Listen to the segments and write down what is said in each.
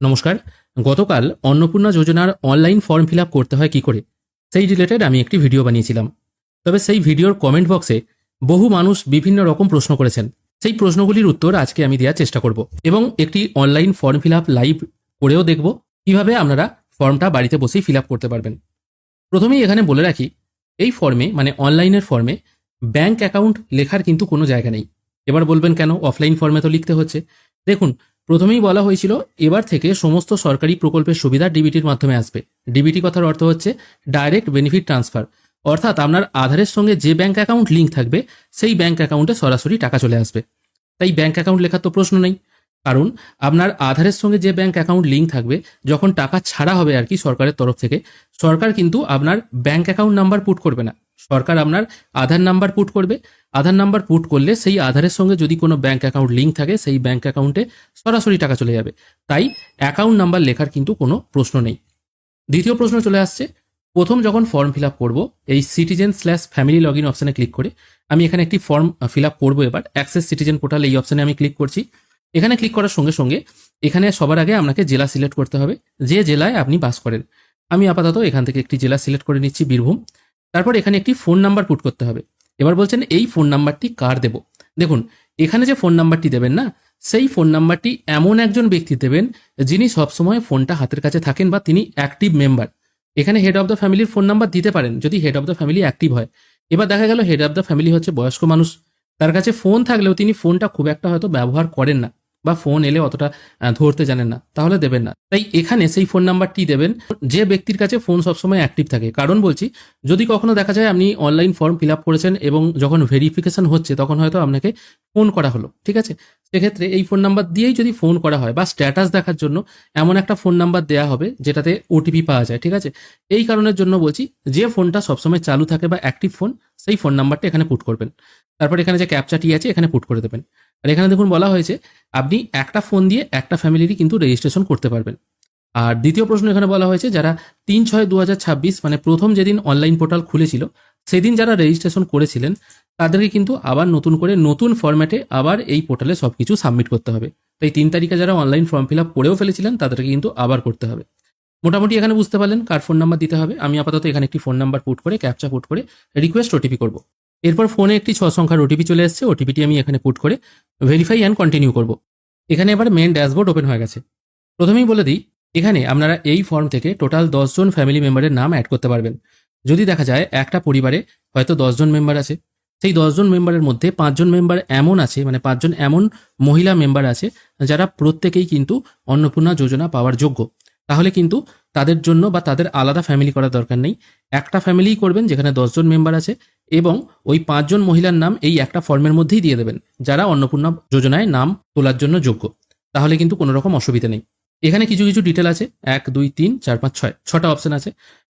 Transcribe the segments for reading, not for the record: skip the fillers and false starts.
নমস্কার। গতকাল অন্নপূর্ণা যোজনার অনলাইন ফর্ম ফিল আপ করতে হয় কি করে, সেই রিলেটেড আমি একটি ভিডিও বানিয়েছিলাম। তবে সেই ভিডিওর কমেন্ট বক্সে বহু মানুষ বিভিন্ন রকম প্রশ্ন করেছেন। সেই প্রশ্নগুলির উত্তর আজকে আমি দেওয়ার চেষ্টা করব এবং একটি online form fill up live করেও দেখব কিভাবে আপনারা ফর্মটা বাড়িতে বসেই ফিল আপ করতে পারবেন। প্রথমেই এখানে বলে রাখি, এই ফর্মে মানে অনলাইনের ফর্মে ব্যাংক অ্যাকাউন্ট লেখার কিন্তু কোনো জায়গা নেই। এবার বলবেন কেন, অফলাইন ফর্মে তো লিখতে হচ্ছে। দেখুন, প্রথমেই বলা হয়েছিল এবার থেকে সমস্ত সরকারি প্রকল্পের সুবিধা ডিবিটির মাধ্যমে আসবে। ডিবিটি কথার অর্থ হচ্ছে ডাইরেক্ট বেনিফিট ট্রান্সফার, অর্থাৎ আপনার আধারের সঙ্গে যে ব্যাংক অ্যাকাউন্ট লিঙ্ক থাকবে সেই ব্যাংক অ্যাকাউন্টে সরাসরি টাকা চলে আসবে। তাই ব্যাংক অ্যাকাউন্ট লেখার তো প্রশ্ন নেই, কারণ আপনার আধারের সঙ্গে যে ব্যাংক অ্যাকাউন্ট লিঙ্ক থাকবে, যখন টাকা ছাড়া হবে আর কি সরকারের তরফ থেকে, সরকার কিন্তু আপনার ব্যাংক অ্যাকাউন্ট নাম্বার পুট করবে না, সরকার আপনার আধার নাম্বার পুট করবে। আধার নাম্বার পুট করলে সেই আধারের সঙ্গে যদি কোনো ব্যাংক অ্যাকাউন্ট লিঙ্ক থাকে সেই ব্যাংক অ্যাকাউন্টে সরাসরি টাকা চলে যাবে। তাই অ্যাকাউন্ট নাম্বার লেখার কিন্তু কোনো প্রশ্ন নেই। দ্বিতীয় প্রশ্ন চলে আসছে, প্রথম যখন ফর্ম ফিল আপ করবো, এই সিটিজেন/ফ্যামিলি লগ ইন অপশানে ক্লিক করে আমি এখানে একটি ফর্ম ফিল আপ করবো। এবার অ্যাক্সেস সিটিজেন পোর্টাল এই অপশানে আমি ক্লিক করছি। এখানে ক্লিক করার সঙ্গে সঙ্গে এখানে সবার আগে আপনাকে জেলা সিলেক্ট করতে হবে, যে জেলায় আপনি বাস করেন। আমি আপাতত এখান থেকে একটি জেলা সিলেক্ট করে নিচ্ছি, বীরভূম। তারপর এখানে একটি ফোন নাম্বার পুট করতে হবে। এবার বলছেন এই ফোন নাম্বারটি কার দেব। দেখুন, এখানে যে ফোন নাম্বারটি দেবেন না, সেই ফোন নাম্বারটি এমন একজন ব্যক্তি দেবেন যিনি সবসময় ফোনটা হাতের কাছে থাকেন বা তিনি অ্যাক্টিভ মেম্বার। এখানে হেড অফ দ্য ফ্যামিলির ফোন নাম্বার দিতে পারেন যদি head of the family active হয়। এবার দেখা গেল হেড অফ দ্য ফ্যামিলি হচ্ছে বয়স্ক মানুষ, তার কাছে ফোন থাকলেও তিনি ফোনটা খুব একটা হয়তো ব্যবহার করেন না বা ফোন এলে অতটা ধরতে জানেন না, তাহলে দেবেন না। তাই এখানে সেই ফোন নাম্বারটি দেবেন যে ব্যক্তির কাছে ফোন সবসময় অ্যাক্টিভ থাকে। কারণ বলছি, যদি কখনো দেখা যায় আপনি অনলাইন ফর্ম ফিল আপ করেছেন এবং যখন ভেরিফিকেশন হচ্ছে তখন হয়তো আপনাকে ফোন করা হলো, ঠিক আছে, সেক্ষেত্রে এই ফোন নাম্বার দিয়েই যদি ফোন করা হয় বা স্ট্যাটাস দেখার জন্য এমন একটা ফোন নাম্বার দেওয়া হবে যেটাতে ওটিপি পাওয়া যায়, ঠিক আছে। এই কারণের জন্য বলছি, যে ফোনটা সবসময় চালু থাকে বা অ্যাক্টিভ ফোন, সেই ফোন নাম্বারটা এখানে পুট করবেন। তারপর এখানে যে ক্যাপচাটি আছে এখানে পুট করে দেবেন। আর এখানে দেখুন বলা হয়েছে আপনি একটা ফোন দিয়ে একটা ফ্যামিলিরই কিন্তু রেজিস্ট্রেশন করতে পারবেন। আর দ্বিতীয় প্রশ্ন এখানে বলা হয়েছে, যারা 3/6/2026 মানে প্রথম যেদিন অনলাইন পোর্টাল খুলেছিল সেদিন যারা রেজিস্ট্রেশন করেছিলেন তাদেরকে কিন্তু আবার নতুন করে নতুন ফরম্যাটে আবার এই পোর্টালে সবকিছু সাবমিট করতে হবে। তাই 3 তারিখে যারা অনলাইন ফর্ম ফিল আপ করেও ফেলেছিলেন তাদেরকে কিন্তু আবার করতে হবে। মোটামুটি এখানে বুঝতে পারলেন কার ফোন নাম্বার দিতে হবে। আমি আপাতত এখানে একটি ফোন নাম্বার পুট করে ক্যাপচা পুট করে রিকোয়েস্ট ওটিপি করব। এরপর ফোনে একটি 6 সংখ্যার ওটিপি চলে এসেছে, ওটিপিটি আমি এখানে পুট করে ভেরিফাই অ্যান্ড কন্টিনিউ করব। এখানে এবার মেন ড্যাশবোর্ড ওপেন হয়ে গেছে। প্রথমেই বলে দিই, এখানে আপনারা এই ফর্ম থেকে টোটাল 10 জন ফ্যামিলি মেম্বারের নাম অ্যাড করতে পারবেন। যদি দেখা যায় একটা পরিবারে হয়তো 10 জন মেম্বার আছে, সেই 10 জন মেম্বারের মধ্যে 5 জন মেম্বার এমন আছে, মানে 5 জন এমন মহিলা মেম্বার আছে যারা প্রত্যেকেই কিন্তু অন্নপূর্ণা যোজনা পাওয়ার যোগ্য। তাহলে কিন্তু তাদের জন্য বা তাদের আলাদা ফ্যামিলি করার দরকার নেই, একটা ফ্যামিলিই করবেন যেখানে 10 জন মেম্বার আছে এবং ওই 5 জন মহিলার নাম এই একটা ফর্মের মধ্যেই দিয়ে দেবেন যারা অন্নপূর্ণা যোজনায় নাম তোলার জন্য যোগ্য। তাহলে কিন্তু কোনো রকম অসুবিধা নেই। এখানে কিছু কিছু ডিটেল আছে, 1 2 3 4 5 6 6টা অপশন আছে।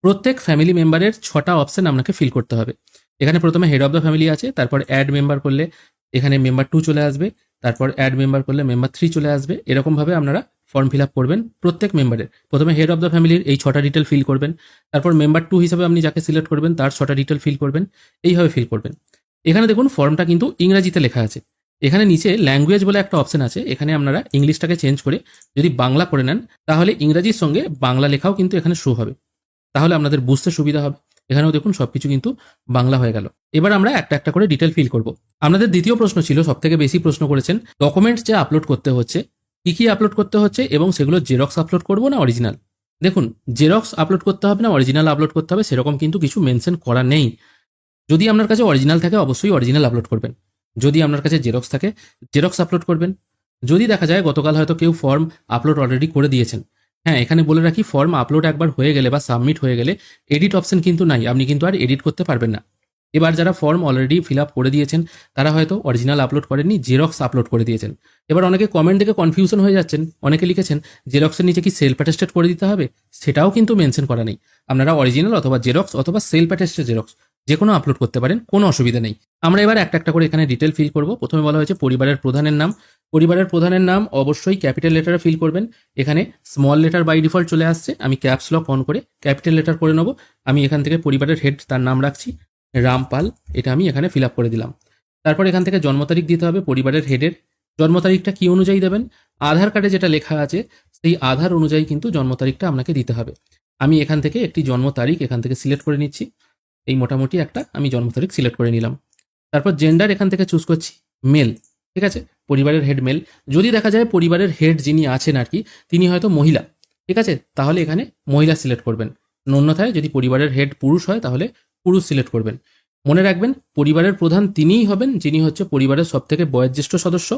প্রত্যেক ফ্যামিলি মেম্বারের 6টা অপশন আপনাকে ফিল করতে হবে। এখানে প্রথমে হেড অফ দ্য ফ্যামিলি আছে, তারপর অ্যাড মেম্বার করলে এখানে মেম্বার 2 চলে আসবে, তারপর অ্যাড মেম্বার করলে মেম্বার 3 চলে আসবে। এরকমভাবে আপনারা ফর্ম ফিল আপ করবেন প্রত্যেক মেম্বারের। প্রথমে হেড অফ দ্য ফ্যামিলির এই 6টা ডিটেল ফিল করবেন, তারপর মেম্বার 2 হিসাবে আপনি যাকে সিলেক্ট করবেন তার 6টা ডিটেল ফিল করবেন, এইভাবে ফিল করবেন। এখানে দেখুন ফর্মটা কিন্তু ইংরেজিতে লেখা আছে। এখানে নিচে ল্যাঙ্গুয়েজ বলে একটা অপশন আছে, এখানে আপনারা ইংলিশটাকে চেঞ্জ করে যদি বাংলা করে নেন তাহলে ইংরাজির সঙ্গে বাংলা লেখাও কিন্তু এখানে শো হবে, তাহলে আপনাদের বুঝতে সুবিধা হবে। এখানেও দেখুন সবকিছু কিন্তু বাংলা হয়ে গেল। এবার আমরা একটা একটা করে ডিটেল ফিল করব। আপনাদের দ্বিতীয় প্রশ্ন ছিল, সব থেকে বেশি প্রশ্ন করেছেন, ডকুমেন্টস যে আপলোড করতে হচ্ছে, কি কি আপলোড করতে হচ্ছে এবং সেগুলো জেরক্স আপলোড করব না অরিজিনাল। দেখুন, জেরক্স আপলোড করতে হবে না অরিজিনাল আপলোড করতে হবে সেরকম কিন্তু কিছু মেনশন করা নেই। যদি আপনার কাছে অরিজিনাল থাকে অবশ্যই অরিজিনাল আপলোড করবেন, যদি আপনার কাছে জেরক্স থাকে জেরক্স আপলোড করবেন। যদি দেখা যায় গতকাল হয়তো কেউ ফর্ম আপলোড অলরেডি করে দিয়েছেন, হ্যাঁ এখানে বলে রাখি, ফর্ম আপলোড একবার হয়ে গেলে বা সাবমিট হয়ে গেলে এডিট অপশন কিন্তু নাই, আপনি কিন্তু আর এডিট করতে পারবেন না। এবার যারা ফর্ম অলরেডি ফিল আপ করে দিয়েছেন তারা হয়তো অরিজিনাল আপলোড করেননি, জেরক্স আপলোড করে দিয়েছেন। এবার অনেকে কমেন্ট দেখে কনফিউশন হয়ে যাচ্ছেন, অনেকে লিখেছেন জেরক্সের নিচে কি সেলফ অ্যাটেস্টেড করে দিতে হবে, সেটাও কিন্তু মেনশন করা নেই। আপনারা অরিজিনাল অথবা জেরক্স অথবা সেলফ অ্যাটেস্টেড জেরক্স যে কোনো আপলোড করতে পারেন, কোনো অসুবিধা নেই। আমরা এবার একটা একটা করে এখানে ডিটেল ফিল করব। প্রথমে বলা হয়েছে পরিবারের প্রধানের নাম। পরিবারের প্রধানের নাম অবশ্যই ক্যাপিটাল লেটারে ফিল করবেন। এখানে স্মল লেটার বাই ডিফল্ট চলে আসছে, আমি ক্যাপস লক অন করে ক্যাপিটাল লেটার করে নেব। আমি এখান থেকে পরিবারের হেড তার নাম রাখছি রামপাল, এটা আমি এখানে ফিল আপ করে দিলাম। তারপর এখান থেকে জন্ম তারিখ দিতে হবে পরিবারের হেডের। জন্ম তারিখটা কি অনুযায়ী দেবেন, আধার কার্ডে যেটা লেখা আছে সেই আধার অনুযায়ী কিন্তু জন্ম তারিখটা আপনাকে দিতে হবে। আমি এখান থেকে একটি জন্ম তারিখ এখান থেকে সিলেক্ট করে নিচ্ছি। এই মোটামুটি একটা আমি জন্ম তারিখ সিলেক্ট করে নিলাম। তারপর জেন্ডার এখান থেকে চুজ করছি মেল, ঠিক আছে, পরিবারের হেড মেল। যদি দেখা যায় পরিবারের হেড যিনি আছেন আর কি তিনি হয়তো মহিলা, ঠিক আছে, তাহলে এখানে মহিলা সিলেক্ট করবেন। অন্যথায় যদি পরিবারের হেড পুরুষ হয় তাহলে পুরুষ সিলেক্ট করবেন। মনে রাখবেন পরিবারের প্রধান তিনিই হবেন যিনি হচ্ছে পরিবারের সবথেকে বয়োজ্যেষ্ঠ সদস্য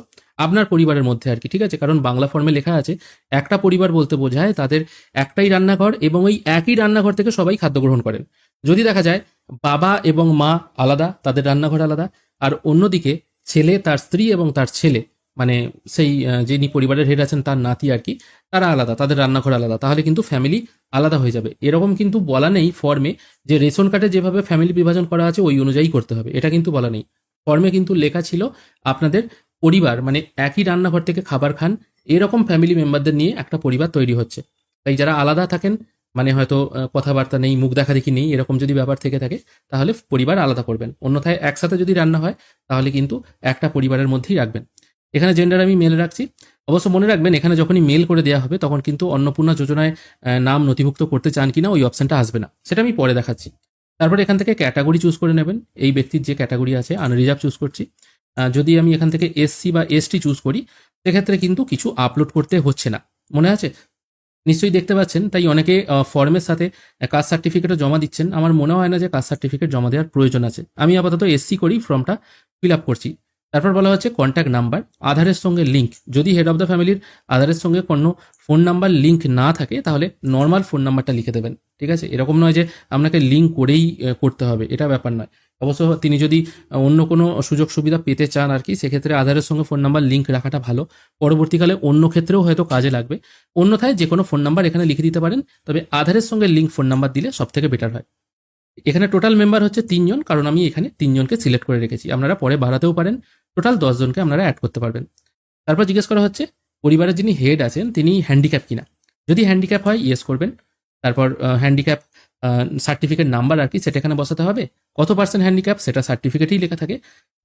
আপনার পরিবারের মধ্যে আর কি, ঠিক আছে। কারণ বাংলা ফর্মে লেখা আছে একটা পরিবার বলতে বোঝায় তাদের একটাই রান্নাঘর এবং ওই একই রান্নাঘর থেকে সবাই খাদ্য গ্রহণ করেন। যদি দেখা যায় বাবা এবং মা আলাদা, তাদের রান্নাঘর আলাদা, আর অন্যদিকে ছেলে, তার স্ত্রী এবং তার ছেলে, মানে সেই যিনি পরিবারের হেড আছেন তার নাতি আর কি, তারা আলাদা, তাদের রান্নাঘর আলাদা, তাহলে কিন্তু ফ্যামিলি আলাদা হয়ে যাবে। এরকম কিন্তু বলা নেই ফর্মে যে রেশন কার্ডে যেভাবে ফ্যামিলি বিভাজন করা আছে ওই অনুযায়ী করতে হবে, এটা কিন্তু বলা নেই। ফর্মে কিন্তু লেখা ছিল আপনাদের পরিবার মানে একই রান্নাঘর থেকে খাবার খান এরকম ফ্যামিলি মেম্বারদের নিয়ে একটা পরিবার তৈরি হচ্ছে। তাই যারা আলাদা থাকেন মানে হয়তো কথাবার্তা নেই, মুখ দেখাদেখি নেই, এরকম যদি ব্যাপার থেকে থাকে তাহলে পরিবার আলাদা করবেন। অন্যথায় একসাথে যদি রান্না হয় তাহলে কিন্তু একটা পরিবারের মধ্যেই রাখবেন। এখানে জেন্ডার আমি মেল রাখছি। অবশ্য মনে রাখবেন এখানে যখনই মেল করে দেওয়া হবে তখন কিন্তু অন্নপূর্ণা যোজনায় নাম নথিভুক্ত করতে চান কিনা ওই অপশনটা আসবে না, সেটা আমি পরে দেখাচ্ছি। তারপরে এখান থেকে ক্যাটাগরি চুজ করে নেবেন। এই ব্যক্তির যে ক্যাটাগরি আছে আনরিজার্ভ চুজ করছি। যদি আমি এখান থেকে এসসি বা এসটি চুজ করি সেক্ষেত্রে কিন্তু কিছু আপলোড করতে হচ্ছে না, মনে আছে নিশ্চয়ই দেখতে পাচ্ছেন। তাই অনেকে ফর্মের সাথে কাস্ট সার্টিফিকেটও জমা দিচ্ছেন। আমার মনে হয় না যে কাস্ট সার্টিফিকেট জমা দেওয়ার প্রয়োজন আছে। আমি আপাতত এসসি করি, ফর্মটা ফিল আপ করছি। তারপর বলা হচ্ছে কন্ট্যাক্ট নাম্বার আধারের সঙ্গে লিঙ্ক। যদি হেড অফ দ্য ফ্যামিলির আধারের সঙ্গে কোনো ফোন নাম্বার লিঙ্ক না থাকে তাহলে নর্মাল ফোন নাম্বারটা লিখে দেবেন, ঠিক আছে। এরকম নয় যে আপনাকে লিঙ্ক করেই করতে হবে, এটা ব্যাপার নয়। অবশ্য তিনি যদি অন্য কোনো সুযোগ সুবিধা পেতে চান আর কি সেক্ষেত্রে আধারের সঙ্গে ফোন নাম্বার লিঙ্ক রাখাটা ভালো, পরবর্তীকালে অন্য ক্ষেত্রেও হয়তো কাজে লাগবে। অন্যথায় যে কোনো ফোন নাম্বার এখানে লিখে দিতে পারেন, তবে আধারের সঙ্গে লিঙ্ক ফোন নাম্বার দিলে সব থেকে বেটার হয়। এখানে টোটাল মেম্বার হচ্ছে 3 জন, কারণ আমি এখানে 3 জনকে সিলেক্ট করে রেখেছি। আপনারা পরে বাড়াতেও পারেন, টোটাল 10 জনকে আপনারা অ্যাড করতে পারবেন। তারপর জিজ্ঞেস করা হচ্ছে পরিবারের যিনি হেড আছেন তিনি হ্যান্ডিক্যাপ কিনা। যদি হ্যান্ডিক্যাপ হয় ইয়েস করবেন। তারপর হ্যান্ডিক্যাপ সার্টিফিকেট নাম্বার আর কি সেটা এখানে বসাতে হবে। কত পার্সেন্ট হ্যান্ডিক্যাপ সেটা সার্টিফিকেটেই লেখা থাকে,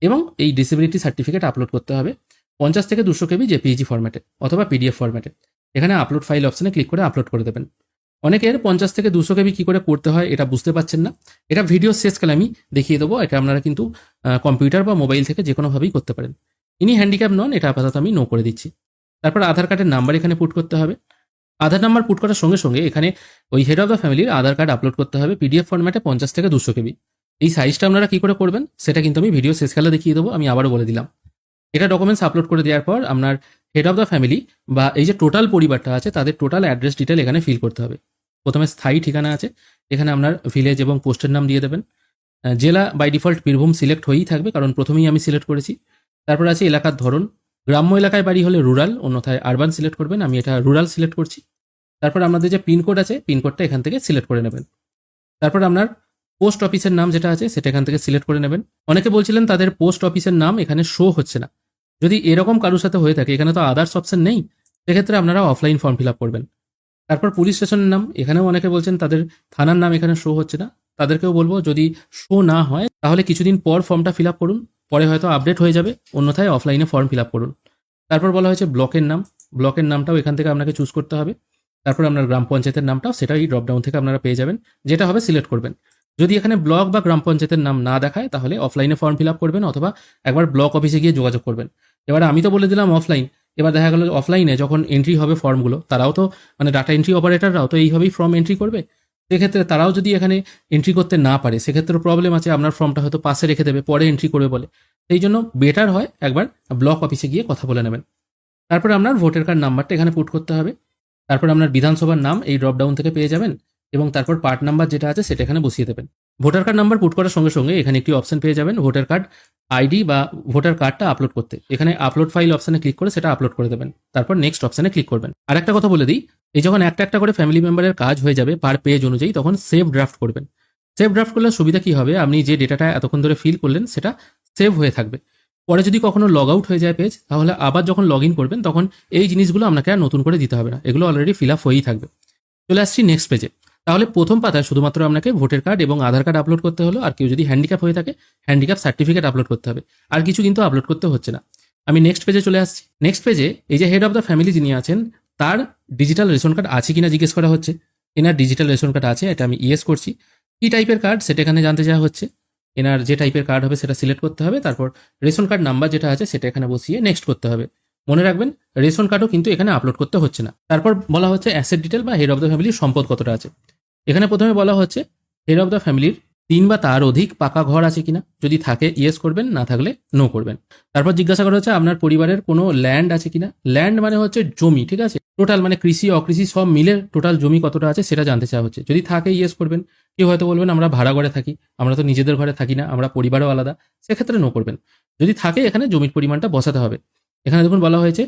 এবং এই ডিসেবিলিটি সার্টিফিকেট আপলোড করতে হবে 50 থেকে 200 কেবি জেপিইজি ফরম্যাটে অথবা পিডিএফ ফরম্যাটে। এখানে আপলোড ফাইল অপশনে ক্লিক করে আপলোড করে দেবেন। অনেকের 50 থেকে 200 কেবি কী করে করতে হয় এটা বুঝতে পারছেন না, এটা ভিডিও শেষকালে আমি দেখিয়ে দেবো। এটা আপনারা কিন্তু কম্পিউটার বা মোবাইল থেকে যে কোনোভাবেই করতে পারেন। ইনি হ্যান্ডিক্যাপ নন, এটা আপাতত আমি নো করে দিচ্ছি। তারপর আধার কার্ডের নাম্বার এখানে পুট করতে হবে। আধার নাম্বার পুট করার সঙ্গে সঙ্গে এখানে ওই হেড অফ দ্য ফ্যামিলির আধার কার্ড আপলোড করতে হবে পিডিএফ ফরম্যাটে 50 থেকে 200 কেবি। এই সাইজটা আপনারা কী করে করবেন সেটা কিন্তু আমি ভিডিও শেষকালে দেখিয়ে দেবো, আমি আবারও বলে দিলাম। এটা ডকুমেন্টস আপলোড করে দেওয়ার পর আপনার হেড অফ দ্য ফ্যামিলি বা এই যে টোটাল পরিবারটা আছে তাদের টোটাল অ্যাড্রেস ডিটেল এখানে ফিল করতে হবে। প্রথমে স্থায়ী ঠিকানা আছে, এখানে আপনার ভিলেজ এবং পোস্টের নাম দিয়ে দেবেন। জেলা বাই ডিফল্ট বীরভূম সিলেক্ট হয়েই থাকবে, কারণ প্রথমেই আমি সিলেক্ট করেছি। তারপর আছে এলাকার ধরন, গ্রাম্য এলাকায় বাড়ি হলে রুরাল, অন্যথায় আরবান সিলেক্ট করবেন। আমি এটা রুরাল সিলেক্ট করছি। তারপর আপনাদের যে পিনকোড আছে পিনকোডটা এখান থেকে সিলেক্ট করে নেবেন। তারপর আপনার পোস্ট অফিসের নাম যেটা আছে সেটা এখান থেকে সিলেক্ট করে নেবেন। অনেকে বলছিলেন তাদের পোস্ট অফিসের নাম এখানে শো হচ্ছে না। যদি এরকম কারোর সাথে হয়ে থাকে, এখানে তো আদার্স অপশন নেই, সেক্ষেত্রে আপনারা অফলাইন ফর্ম ফিল আপ করবেন। তারপর পুলিশ স্টেশনের নাম, এখানেও অনেকে বলছেন তাদের থানার নাম এখানে শো হচ্ছে না। তাদেরকেও বলবো যদি শো না হয় তাহলে কিছুদিন পর ফর্মটা ফিল আপ করুন, পরে হয়তো আপডেট হয়ে যাবে, অন্যথায় অফলাইনে ফর্ম ফিল আপ করুন। তারপর বলা হয়েছে ব্লকের নাম, ব্লকের নামটাও এখান থেকে আপনাকে চুজ করতে হবে। তারপর আপনার গ্রাম পঞ্চায়েতের নামটাও সেটা এই ড্রপডাউন থেকে আপনারা পেয়ে যাবেন, যেটা হবে সিলেক্ট করবেন। যদি এখানে ব্লক বা গ্রাম পঞ্চায়েতের নাম না দেখায় তাহলে অফলাইনে ফর্ম ফিল আপ করবেন অথবা একবার ব্লক অফিসে গিয়ে যোগাযোগ করবেন। এবার আমি তো বলে দিলাম অফলাইন, এবার দেখা গেল অফলাইনে যখন এন্ট্রি হবে ফর্মগুলো তারাও তো মানে ডাটা এন্ট্রি অপারেটররাও তো এইভাবেই ফর্ম এন্ট্রি করবে। সেক্ষেত্রে তারাও যদি এখানে এন্ট্রি করতে না পারে সেক্ষেত্রে প্রবলেম আছে, আপনার ফর্মটা হয়তো পাশে রেখে দেবে, পরে এন্ট্রি করবে বলে। সেই জন্য বেটার হয় একবার ব্লক অফিসে গিয়ে কথা বলে নেবেন। তারপর আপনার ভোটার কার্ড নাম্বারটা এখানে পুট করতে হবে। তারপর আপনার বিধানসভার নাম এই ড্রপডাউন থেকে পেয়ে যাবেন, এবং তারপর পার্ট নাম্বার যেটা আছে সেটা এখানে বসিয়ে দেবেন। ভোটার কার্ড নাম্বার পুট করার সঙ্গে সঙ্গে এখানে একটি অপশন পেয়ে যাবেন ভোটার কার্ড আইডি বা ভোটার কার্ডটা আপলোড করতে। এখানে আপলোড ফাইল অপশনে ক্লিক করে সেটা আপলোড করে দেবেন, তারপর নেক্সট অপশনে ক্লিক করবেন। আর একটা কথা বলে দিই, এই যখন একটা একটা করে ফ্যামিলি মেম্বারের কাজ হয়ে যাবে পার পেজ অনুযায়ী তখন সেভ ড্রাফট করবেন। সেভ ড্রাফট করলে সুবিধা কি হবে, আপনি যে ডেটাটা এতক্ষণ ধরে ফিল করলেন সেটা সেভ হয়ে থাকবে। পরে যদি কখনো লগ আউট হয়ে যায় পেজ তাহলে আবার যখন লগ ইন করবেন তখন এই জিনিসগুলো আপনাকে আর নতুন করে দিতে হবে না, এগুলো অলরেডি ফিল আপ হয়েই থাকবে। চলে আসছি নেক্সট পেজে। তাহলে প্রথম পাতায় শুধুমাত্র আপনাকে ভোটার কার্ড এবং আধার কার্ড আপলোড করতে হলো, আর কেউ যদি হ্যান্ডিক্যাপ হয়ে থাকে হ্যান্ডিক্যাপ সার্টিফিকেট আপলোড করতে হবে, আর কিছু কিন্তু আপলোড করতে হচ্ছে না। আমি নেক্সট পেজে চলে আসছি। নেক্সট পেজে এই যে হেড অফ দ্য ফ্যামিলি যিনি আছেন তার ডিজিটাল রেশন কার্ড আছে কিনা জিজ্ঞেস করা হচ্ছে। এনার ডিজিটাল রেশন কার্ড আছে, এটা আমি ইয়েস করছি। কি টাইপের কার্ড সেটা এখানে জানতে চাওয়া হচ্ছে। এনার যে টাইপের কার্ড হবে সেটা সিলেক্ট করতে হবে, তারপর রেশন কার্ড নাম্বার যেটা আছে সেটা এখানে বসিয়ে নেক্সট করতে হবে। মনে রাখবেন রেশন কার্ডও কিন্তু এখানে আপলোড করতে হচ্ছে না। তারপর বলা হচ্ছে অ্যাসেট ডিটেল বা হেড অফ দ্য ফ্যামিলির সম্পদ কতটা আছে। এখানে প্রথমে বলা হচ্ছে হেড অফ দ্য ফ্যামিলির 3 বা তার অধিক পাকা ঘর আছে কিনা, যদি থাকে ইয়েস করবেন, না থাকলে নো করবেন। তারপর জিজ্ঞাসা করা হচ্ছে আপনার পরিবারের কোনো ল্যান্ড আছে কিনা। ল্যান্ড মানে হচ্ছে জমি, ঠিক আছে, টোটাল মানে কৃষি অকৃষি সব মিলে টোটাল জমি কতটা আছে সেটা জানতে চাওয়া হচ্ছে। যদি থাকে ইয়েস করবেন। কেউ হয়তো বলবেন আমরা ভাড়া ঘরে থাকি, আমরা তো নিজেদের ঘরে থাকি না, আমরা পরিবারও আলাদা, সেক্ষেত্রে নো করবেন। যদি থাকে এখানে জমির পরিমাণটা বসাতে হবে। এখানে দেখুন বলা হয়েছে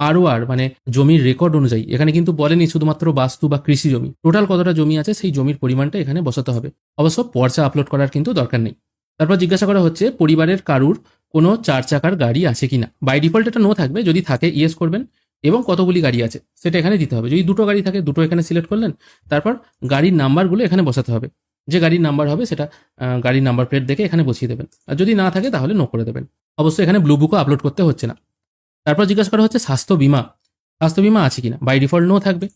ROR মানে জমির রেকর্ড অনুযায়ী, এখানে কিন্তু বলেনি শুধুমাত্র বাস্তু বা কৃষি জমি, টোটাল কতটা জমি আছে সেই জমির পরিমাণটা এখানে বসাতে হবে। অবশ্য পর্চা আপলোড করার কিন্তু দরকার নেই। তারপর জিজ্ঞাসা করা হচ্ছে পরিবারের কারুর কোনো 4 চাকার গাড়ি আছে কিনা। বাই ডিফল্ট এটা নো থাকবে, যদি থাকে ইয়েস করবেন এবং কতগুলি গাড়ি আছে সেটা এখানে দিতে হবে। যদি দুটো গাড়ি থাকে দুটো এখানে সিলেক্ট করলেন, তারপর গাড়ির নাম্বারগুলো এখানে বসাতে হবে। যে গাড়ির নাম্বার হবে সেটা গাড়ির নাম্বার প্লেট দেখে এখানে বসিয়ে দেবেন, আর যদি না থাকে তাহলে নো করে দেবেন। অবশ্যই এখানে ব্লু বুকও আপলোড করতে হচ্ছে না। তারপর জিজ্ঞাসা করা হচ্ছে স্বাস্থ্য বিমা আছে কিনা। বাই ডিফল্ট নো থাকবে।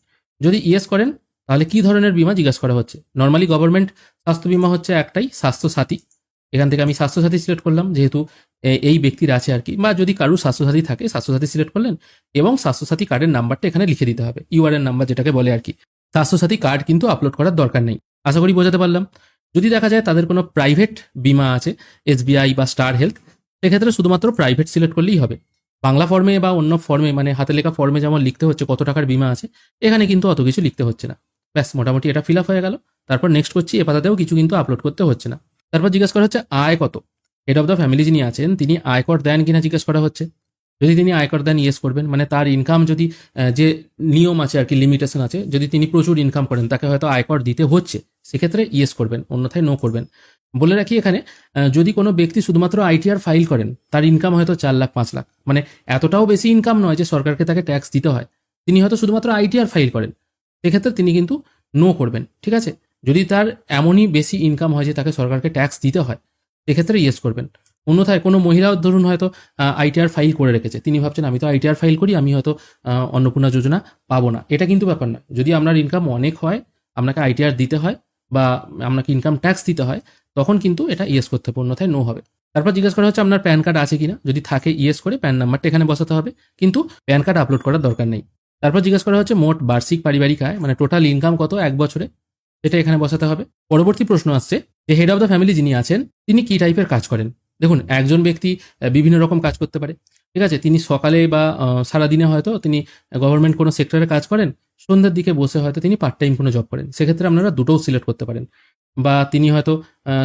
যদি ইয়েস করেন তাহলে কি ধরনের বিমা জিজ্ঞাসা করা হচ্ছে। নর্মালি গভর্নমেন্ট স্বাস্থ্য বিমা হচ্ছে একটাই, স্বাস্থ্যসাথী। এখান থেকে আমি স্বাস্থ্যসাথী সিলেক্ট করলাম, যেহেতু এই ব্যক্তির আছে আর কি, বা যদি কারুর স্বাস্থ্যসাথী থাকে স্বাস্থ্যসাথী সিলেক্ট করলেন এবং স্বাস্থ্যসাথী কার্ডের নাম্বারটা এখানে লিখে দিতে হবে, URN নাম্বার যেটাকে বলে আর কি। স্বাস্থ্যসাথী কার্ড কিন্তু আপলোড করার দরকার নেই। আশা করি বোঝাতে পারলাম। যদি দেখা যায় তাদের কোনো প্রাইভেট বিমা আছে, SBI বা স্টার হেলথ, সেক্ষেত্রে শুধুমাত্র প্রাইভেট সিলেক্ট করলেই হবে। বাংলা ফর্মে বা অন্য ফর্মে মানে হাতে লেখা ফর্মে যেমন লিখতে হচ্ছে কত টাকার বিমা আছে, এখানে কিন্তু অত কিছু লিখতে হচ্ছে না। ব্যাস মোটামুটি এটা ফিল আপ হয়ে গেল। তারপর নেক্সট করছি, এ পাতাতেও কিছু কিন্তু আপলোড করতে হচ্ছে না। তারপর জিজ্ঞেস করা হচ্ছে আয় কত। হেড অফ দ্য ফ্যামিলি যিনি আছেন তিনি আয়কর দেন কিনা জিজ্ঞেস করা হচ্ছে। যদি তিনি আয়কর দেন ইয়েস করবেন, মানে তার ইনকাম যদি যে নিয়ম আছে আর কি, লিমিটেশন আছে, যদি তিনি প্রচুর ইনকাম করেন তাকে হয়তো আয়কর দিতে হচ্ছে, সেক্ষেত্রে ইয়েস করবেন, অন্যথায় নো করবেন। বলে রাখি এখানে যদি কোনো ব্যক্তি শুধুমাত্র ITR ফাইল করেন, তার ইনকাম হয়তো 4 লাখ 5 লাখ, মানে এতটাও বেশি ইনকাম নয় যে সরকারকে তাকে ট্যাক্স দিতে হয়, তিনি হয়তো শুধুমাত্র ITR ফাইল করেন, সেক্ষেত্রে তিনি কিন্তু নো করবেন, ঠিক আছে। যদি তার এমনই বেশি ইনকাম হয় যে তাকে সরকারকে ট্যাক্স দিতে হয়, সেক্ষেত্রে ইয়েস করবেন। অন্যথায় কোনো মহিলাও ধরুন হয়তো ITR ফাইল করে রেখেছে, তিনি ভাবছেন আমি তো ITR ফাইল করি, আমি হয়তো অন্নপূর্ণা যোজনা পাবো না, এটা কিন্তু ব্যাপার না। যদি আপনার ইনকাম অনেক হয়, আপনাকে ITR দিতে হয় বা আপনাকে ইনকাম ট্যাক্স দিতে হয়, তখন কিন্তু এটা ইয়েস করতে হবে, অন্যথায় নো হবে। তারপর জিজ্ঞেস করা হচ্ছে আপনার প্যান কার্ড আছে কিনা। যদি থাকে ইয়েস করে প্যান নাম্বারটা এখানে বসাতে হবে, কিন্তু প্যান কার্ড আপলোড করার দরকার নেই। তারপর জিজ্ঞেস করা হচ্ছে মোট বার্ষিক পারিবারিক আয়, মানে টোটাল ইনকাম কত এক বছরে, এটা এখানে বসাতে হবে। পরবর্তী প্রশ্ন আসছে যে হেড অফ দ্য ফ্যামিলি যিনি আছেন তিনি কি টাইপের কাজ করেন। দেখুন একজন ব্যক্তি বিভিন্ন রকম কাজ করতে পারে, ঠিক আছে। তিনি সকালে বা সারাদিনে হয়তো তিনি গভর্নমেন্ট কোনো সেক্টরে কাজ করেন, সন্ধ্যের দিকে বসে হয়তো তিনি পার্ট টাইম কোনো জব করেন, সেক্ষেত্রে আপনারা দুটোও সিলেক্ট করতে পারেন। বা তিনি হয়তো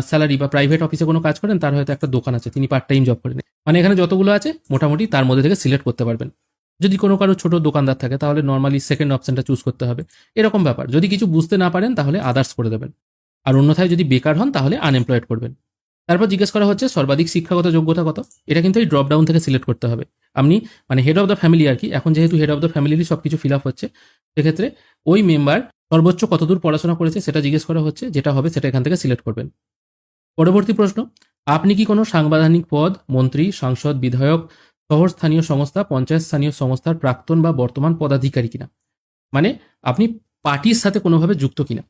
স্যালারি বা প্রাইভেট অফিসে কোনো কাজ করেন, তার হয়তো একটা দোকান আছে, তিনি পার্ট টাইম জব করেন, মানে এখানে যতগুলো আছে মোটামুটি তার মধ্যে থেকে সিলেক্ট করতে পারবেন। যদি কোনো কারো ছোট দোকানদার থাকে তাহলে নর্মালি সেকেন্ড অপশনটা চুজ করতে হবে, এরকম ব্যাপার। যদি কিছু বুঝতে না পারেন তাহলে আদার্স করে দেবেন, আর অন্যথায় যদি বেকার হন তাহলে আনএমপ্লয়েড করবেন। তারপর জিজ্ঞেস করা হচ্ছে সর্বাধিক শিক্ষাগত যোগ্যতা কত। এটা কিন্তু এই ড্রপ ডাউন থেকে সিলেক্ট করতে হবে। আপনি মানে হেড অফ দ্য ফ্যামিলি আর কি, এখন যেহেতু হেড অফ দ্য ফ্যামিলিরই সব কিছু ফিল আপ হচ্ছে, সেক্ষেত্রে ওই মেম্বার সর্বোচ্চ কতদূর পড়াশোনা করেছে সেটা জিজ্ঞেস করা হচ্ছে, যেটা হবে সেটা এখান থেকে সিলেক্ট করবেন। পরবর্তী প্রশ্ন, আপনি কি কোনো সাংবিধানিক পদ, মন্ত্রী, সাংসদ, বিধায়ক, শহর স্থানীয় সংস্থা, পঞ্চায়েত স্থানীয় সংস্থার প্রাক্তন বা বর্তমান পদাধিকারী কিনা, মানে আপনি পার্টির সাথে কোনোভাবে যুক্ত কিনা।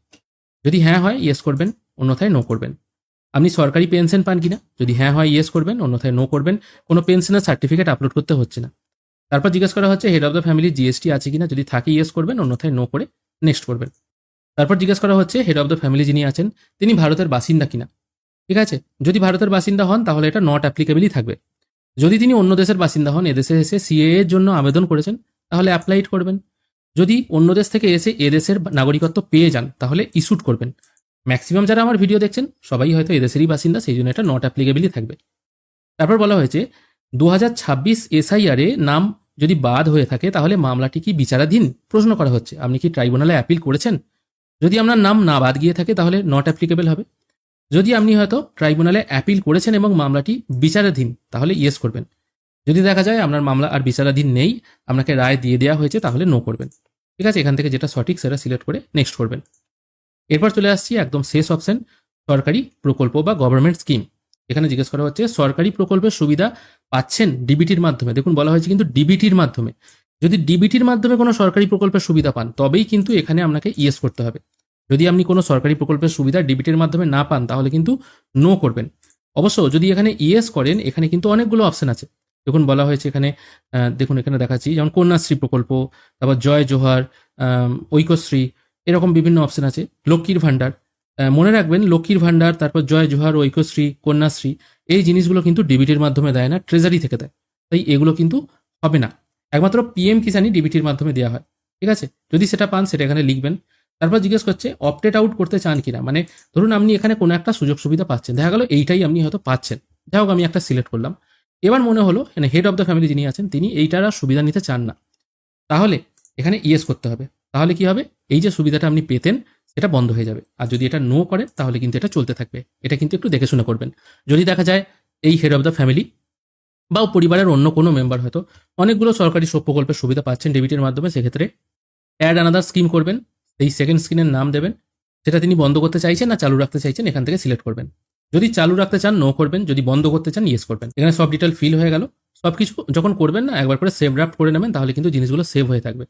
যদি হ্যাঁ হয় ইয়েস করবেন, অন্যথায় নো করবেন। আপনি সরকারি পেনশন পান কিনা, যদি হ্যাঁ হয় ইয়েস করবেন, অন্যথায় নো করবেন। কোনো পেনশনের সার্টিফিকেট আপলোড করতে হচ্ছে না। তারপর জিজ্ঞেস করা হচ্ছে head of the family GST আছে কিনা, যদি থাকে ইয়েস করবেন, অন্যথায় নো করে নেক্সট করবেন। তারপর জিজ্ঞেস করা হচ্ছে হেড অফ দ্য ফ্যামিলি যিনি আছেন তিনি ভারতের বাসিন্দা কিনা, ঠিক আছে। যদি ভারতের বাসিন্দা হন তাহলে এটা নট অ্যাপ্লিকেবলই থাকবে। যদি তিনি অন্য দেশের বাসিন্দা হন, এদেশে এসে CAA এর জন্য আবেদন করেছেন, তাহলে অ্যাপ্লাইড করবেন। যদি অন্য দেশ থেকে এসে এদেশের নাগরিকত্ব পেয়ে যান তাহলে ইস্যুড করবেন। ম্যাক্সিমাম যারা আমার ভিডিও দেখছেন সবাই হয়তো এদেশেরই বাসিন্দা, সেই জন্য এটা নট অ্যাপ্লিকেবলই থাকবে। তারপর বলা হয়েছে 2026 SIR এ নাম যদি বাদ হয়ে থাকে তাহলে মামলাটি কি বিচারাধীন, প্রশ্ন করা হচ্ছে। আপনি কি ট্রাইব্যুনালে অ্যাপিল করেছেন। যদি আপনার নাম না বাদ গিয়ে থাকে তাহলে নট অ্যাপ্লিকেবল হবে। যদি আপনি হয়তো ট্রাইব্যুনালে অ্যাপিল করেছেন এবং মামলাটি বিচারাধীন, তাহলে ইয়েস করবেন। যদি দেখা যায় আপনার মামলা আর বিচারাধীন নেই, আপনাকে রায় দিয়ে দেওয়া হয়েছে, তাহলে নো করবেন, ঠিক আছে। এখান থেকে যেটা সঠিক সেটা সিলেক্ট করে নেক্সট করবেন। এরপর চলে আসছি একদম শেষ অপশন, সরকারি প্রকল্প বা গভর্নমেন্ট স্কিম। এখানে জিজ্ঞেস করা হচ্ছে সরকারি প্রকল্পের সুবিধা পাচ্ছেন DBTর মাধ্যমে। দেখুন বলা হয়েছে কিন্তু DBTর মাধ্যমে, যদি ডিবিটির মাধ্যমে কোনো সরকারি প্রকল্পের সুবিধা পান তবেই কিন্তু এখানে আপনাকে ইয়েস করতে হবে। যদি আপনি কোনো সরকারি প্রকল্পের সুবিধা ডিবিটির মাধ্যমে না পান তাহলে কিন্তু নো করবেন। অবশ্য যদি এখানে ইয়েস করেন এখানে কিন্তু অনেকগুলো অপশন আছে। দেখুন বলা হয়েছে এখানে, দেখুন এখানে দেখাচ্ছি, যেমন কন্যাশ্রী প্রকল্প, তারপর জয় জোহার, ঐক্যশ্রী, এরকম বিভিন্ন অপশন আছে। লক্ষ্মীর ভাণ্ডার, মনে রাখবেন লক্ষ্মীর ভাণ্ডার, তারপর জয় জোহার, ঐক্যশ্রী, কন্যাশ্রী, এই জিনিসগুলো কিন্তু ডিবিটির মাধ্যমে দেয় না, ট্রেজারি থেকে দেয়। তাই এগুলো কিন্তু হবে না। একমাত্র পিএম কিষাণই ডিবিটির মাধ্যমে দেওয়া হয়। ঠিক আছে, যদি সেটা পান সেটা এখানে লিখবেন। তারপর জিজ্ঞেস করছে অপটেট আউট করতে চান কিনা, মানে ধরুন আপনি এখানে কোনো একটা সুযোগ সুবিধা পাচ্ছেন, দেখা গেল এইটাই আপনি হয়তো পাচ্ছেন, যাই হোক আমি একটা সিলেক্ট করলাম। এবার মনে হলো এখানে হেড অফ দ্য ফ্যামিলি যিনি আছেন তিনি এইটার আর সুবিধা নিতে চান না, তাহলে এখানে ইয়েস করতে হবে। তাহলে কি হবে, এই যে সুবিধাটা আপনি পেতেন সেটা বন্ধ হয়ে যাবে। আর যদি এটা নো করেন তাহলে কিন্তু এটা চলতে থাকবে। এটা কিন্তু একটু দেখে শুনে করবেন। যদি দেখা যায় এই হেড অফ দ্য ফ্যামিলি বা পরিবারের অন্য কোনো মেম্বার হয়তো অনেকগুলো সরকারি প্রকল্পের সুবিধা পাচ্ছেন ডেবিটের মাধ্যমে, সেক্ষেত্রে অ্যাড আনাদার স্কিম করবেন। এই সেকেন্ড স্ক্রিনের নাম দেবেন, সেটা তিনি বন্ধ করতে চাইছেন না চালু রাখতে চাইছেন এখান থেকে সিলেক্ট করবেন। যদি চালু রাখতে চান নো করবেন, যদি বন্ধ করতে চান ইয়েস করবেন। এখানে সব ডিটেল ফিল হয়ে গেল। সব কিছু যখন করবেন না একবার করে সেভ ড্রাফট করে নেবেন, তাহলে কিন্তু জিনিসগুলো সেভ হয়ে থাকবে।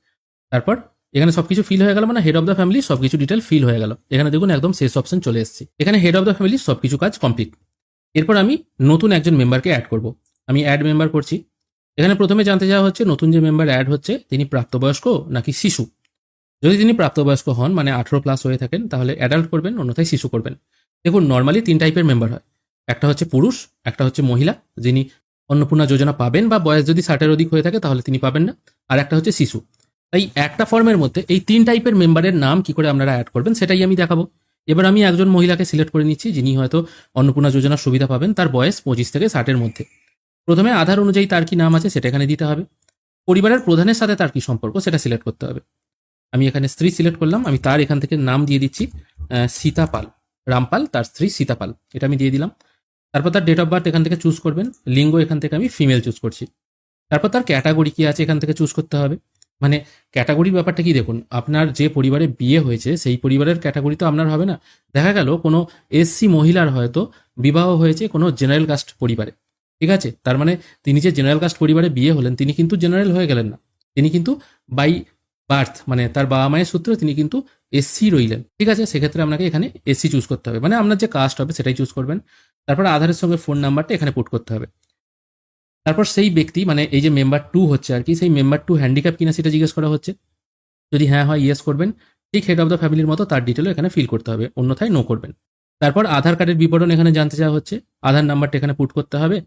তারপর এখানে সবকিছু ফিল হয়ে গেল, মানে হেড অফ দ্য ফ্যামিলি সবকিছু ডিটেল ফিল হয়ে গেল। এখানে দেখুন একদম শেষ অপশন চলে এসেছি। এখানে হেড অফ দ্য ফ্যামিলি সবকিছু কাজ কমপ্লিট। এরপর আমি নতুন একজন মেম্বারকে অ্যাড করব। আমি অ্যাড মেম্বার করছি। এখানে প্রথমে জানতে চাওয়া হচ্ছে নতুন যে মেম্বার অ্যাড হচ্ছে তিনি প্রাপ্তবয়স্ক নাকি শিশু। যদি তিনি প্রাপ্তবয়স্ক হন মানে 18+ হয়ে থাকেন তাহলে অ্যাডাল্ট করবেন, অন্যথায় শিশু করবেন। দেখুন নর্মালি 3 টাইপের মেম্বার হয়, একটা হচ্ছে পুরুষ, একটা হচ্ছে মহিলা যিনি অন্নপূর্ণা যোজনা পাবেন, বা বয়স যদি 60-এর অধিক হয়ে থাকে তাহলে তিনি পাবেন না, আর একটা হচ্ছে শিশু। তাই একটা ফর্মের মধ্যে এই 3 টাইপের মেম্বারের নাম কি করে আপনারা অ্যাড করবেন সেটাই আমি দেখাবো। এবার আমি একজন মহিলাকে সিলেক্ট করে নিচ্ছি যিনি হয়তো অন্নপূর্ণা যোজনার সুবিধা পাবেন, তার বয়স 25 থেকে 60-এর মধ্যে। প্রথমে আধার অনুযায়ী তার কি নাম আছে সেটা এখানে দিতে হবে। পরিবারের প্রধানের সাথে তার কি সম্পর্ক সেটা সিলেক্ট করতে হবে। আমি এখানে স্ত্রী সিলেক্ট করলাম, আমি তার এখান থেকে নাম দিয়ে দিচ্ছি সীতাপাল, রামপাল, তার স্ত্রী সীতাপাল, এটা আমি দিয়ে দিলাম। তারপর তার ডেট অফ বার্থ এখান থেকে চুজ করবেন, লিঙ্গ এখান থেকে আমি ফিমেল চুজ করছি। তারপর তার ক্যাটাগরি কি আছে এখান থেকে চুজ করতে হবে। মানে ক্যাটাগরির ব্যাপারটা কি, দেখুন আপনার যে পরিবারে বিয়ে হয়েছে সেই পরিবারের ক্যাটাগরি তো আপনার হবে না। দেখা গেল কোনো এসসি মহিলার হয়তো বিবাহ হয়েছে কোনো জেনারেল কাস্ট পরিবারে, ঠিক আছে, তার মানে তিনি যে জেনারেল কাস্ট পরিবারে বিয়ে হলেন তিনি কিন্তু জেনারেল হয়ে গেলেন না, তিনি কিন্তু বাই বার্থ মানে তার বাবা মায়ের সূত্রে তিনি কিন্তু এসসি রইলেন। ঠিক আছে, সেক্ষেত্রে আপনাকে এখানে এসসি চুজ করতে হবে, মানে আপনার যে কাস্ট হবে সেটাই চুজ করবেন। তারপর আধারের সঙ্গে ফোন নাম্বারটা এখানে পুট করতে হবে। তারপর সেই ব্যক্তি মানে এই যে মেম্বার 2 হচ্ছে আর কি, সেই মেম্বার 2 হ্যান্ডিক্যাপ কিনা সেটা জিজ্ঞেস করা হচ্ছে। যদি হ্যাঁ হয় ইয়েস করবেন, ঠিক হেড অফ দ্য ফ্যামিলির মতো তার ডিটেলও এখানে ফিল করতে হবে, অন্যথায় নো করবেন। তারপর আধার কার্ডের বিবরণ এখানে জানতে চাওয়া হচ্ছে, আধার নাম্বারটা এখানে পুট করতে হবে।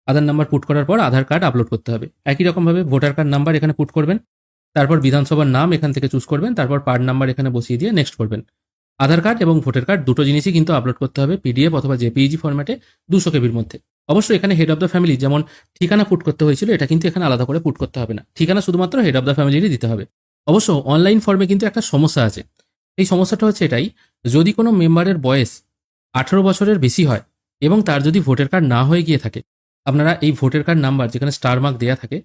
আধার নাম্বার পুট করার পর আধার কার্ড আপলোড করতে হবে। একই রকমভাবে ভোটার কার্ড নাম্বার এখানে পুট করবেন। তারপর বিধানসভার নাম এখান থেকে চুজ করবেন, তারপর পার্ট নাম্বার এখানে বসিয়ে দিয়ে নেক্সট করবেন। আধার কার্ড এবং ভোটার কার্ড দুটো জিনিসই কিন্তু আপলোড করতে হবে পিডিএফ অথবা জেপিইজি ফরম্যাটে 200 কেবির মধ্যে। অবশ্যই এখানে হেড অফ দ্য ফ্যামিলি যেমন ঠিকানা পুট করতে হয়েছিল এটা কিন্তু এখানে আলাদা করে পুট করতে হবে না, ঠিকানা শুধুমাত্র হেড অফ দ্য ফ্যামিলিরই দিতে হবে। অবশ্য অনলাইন ফর্মে কিন্তু একটা সমস্যা আছে। এই সমস্যাটা হচ্ছে এটাই, যদি কোনো মেম্বারের বয়স 18 বছরের বেশি হয় এবং তার যদি ভোটার কার্ড না হয়ে গিয়ে থাকে, আপনারা এই ভোটার কার্ড নাম্বার যেখানে স্টার মার্ক দেওয়া থাকে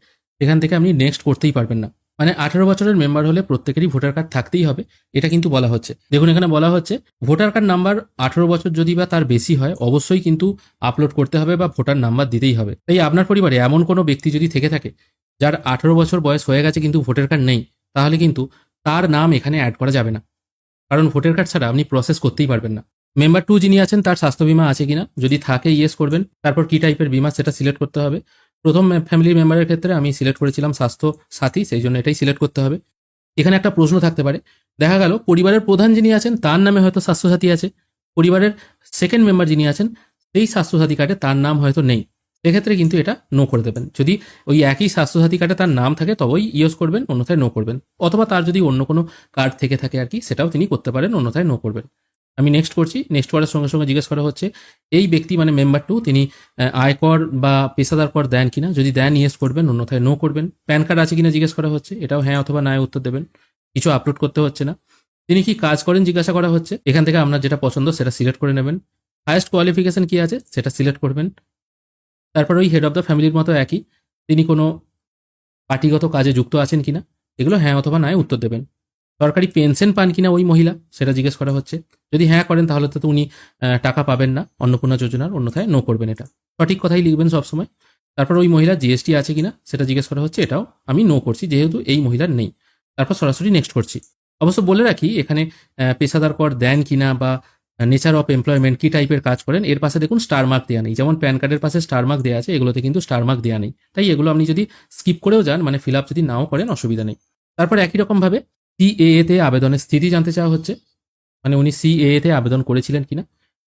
সেখান থেকে আপনি নেক্সট করতেই পারবেন না। মানে 18 বছরের মেম্বার হলে প্রত্যেকেরই ভোটার কার্ড থাকতেই হবে, এটা কিন্তু বলা হচ্ছে। দেখুন এখানে বলা হচ্ছে ভোটার কার্ড নাম্বার 18 বছর যদি বা তার বেশি হয় অবশ্যই কিন্তু আপলোড করতে হবে বা ভোটার নাম্বার দিতেই হবে। তাই আপনার পরিবারে এমন কোনো ব্যক্তি যদি থেকে থাকে যার 18 বছর বয়স হয়ে গেছে কিন্তু ভোটার কার্ড নেই, তাহলে কিন্তু তার নাম এখানে অ্যাড করা যাবে না, কারণ ভোটার কার্ড ছাড়া আপনি প্রসেস করতেই পারবেন না। মেম্বার 2 যিনি আছেন তার স্বাস্থ্য বীমা আছে কিনা, যদি থাকে ইয়েস করবেন। তারপর কি টাইপের বীমা সেটা সিলেক্ট করতে হবে। প্রথম ফ্যামিলি মেম্বারের ক্ষেত্রে আমি সিলেক্ট করেছিলাম স্বাস্থ্য সাথী, সেই জন্য এটাই সিলেক্ট করতে হবে। এখানে একটা প্রশ্ন থাকতে পারে, দেখা গেল পরিবারের প্রধান যিনি আছেন তার নামে হয়তো স্বাস্থ্যসাথী আছে, পরিবারের সেকেন্ড মেম্বার যিনি আছেন সেই স্বাস্থ্যসাথী কার্ডে তার নাম হয়তো নেই, সেক্ষেত্রে কিন্তু এটা নো করে দেবেন। যদি ওই একই স্বাস্থ্যসাথী কার্ডে তার নাম থাকে তবেই ইউজ করবেন, অন্যথায় নো করবেন। অথবা তার যদি অন্য কোনো কার্ড থেকে থাকে আর কি সেটাও তিনি করতে পারেন, অন্যথায় নো করবেন। আমি নেক্সট করছি। নেক্সট করার সঙ্গে সঙ্গে জিজ্ঞেস করা হচ্ছে এই ব্যক্তি মানে মেম্বার 2 তিনি আয়কর বা পেশাদার কর দেন কিনা, যদি দেন ইয়েস করবেন, অন্যথায় নো করবেন। প্যান কার্ড আছে কিনা জিজ্ঞেস করা হচ্ছে, এটাও হ্যাঁ অথবা না উত্তর দেবেন, কিছু আপলোড করতে হচ্ছে না। তিনি কি কাজ করেন জিজ্ঞাসা করা হচ্ছে, এখান থেকে আপনার যেটা পছন্দ সেটা সিলেক্ট করে নেবেন। হায়েস্ট কোয়ালিফিকেশন কি আছে সেটা সিলেক্ট করবেন। তারপর ওই হেড অফ দ্য ফ্যামিলির মতো একই, তিনি কোনো পার্টিগত কাজে যুক্ত আছেন কিনা, এগুলো হ্যাঁ অথবা নয় উত্তর দেবেন। সরকারি পেনশন পান কিনা ওই মহিলা সেটা জিজ্ঞেস করা হচ্ছে, যদি হ্যাঁ করেন তাহলে তো উনি টাকা পাবেন না অন্নপূর্ণা যোজনার, অন্যথায় নো করবেন। এটা সঠিক কথাই লিখবেন সবসময়। তারপর ওই মহিলার জিএসটি আছে কিনা সেটা জিজ্ঞেস করা হচ্ছে, এটাও আমি নো করছি যেহেতু এই মহিলার নেই। তারপর সরাসরি নেক্সট করছি। অবশ্য বলে রাখি এখানে পেশাদার কর দেন কিনা বা নেচার অফ এমপ্লয়মেন্ট কি টাইপের কাজ করেন এর পাশে দেখুন স্টার মার্ক দেওয়া নেই। যেমন প্যান কার্ডের পাশে স্টার মার্ক দেওয়া আছে, এগুলোতে কিন্তু স্টার মার্ক দেওয়া নেই। তাই এগুলো আপনি যদি স্কিপ করেও যান, মানে ফিল আপ যদি নাও করেন, অসুবিধা নেই। তারপর একই রকমভাবে সিএএ তে আবেদনের স্থিতি জানতে চাওয়া হচ্ছে, মানে উনি সিএএ তে আবেদন করেছিলেন কিনা।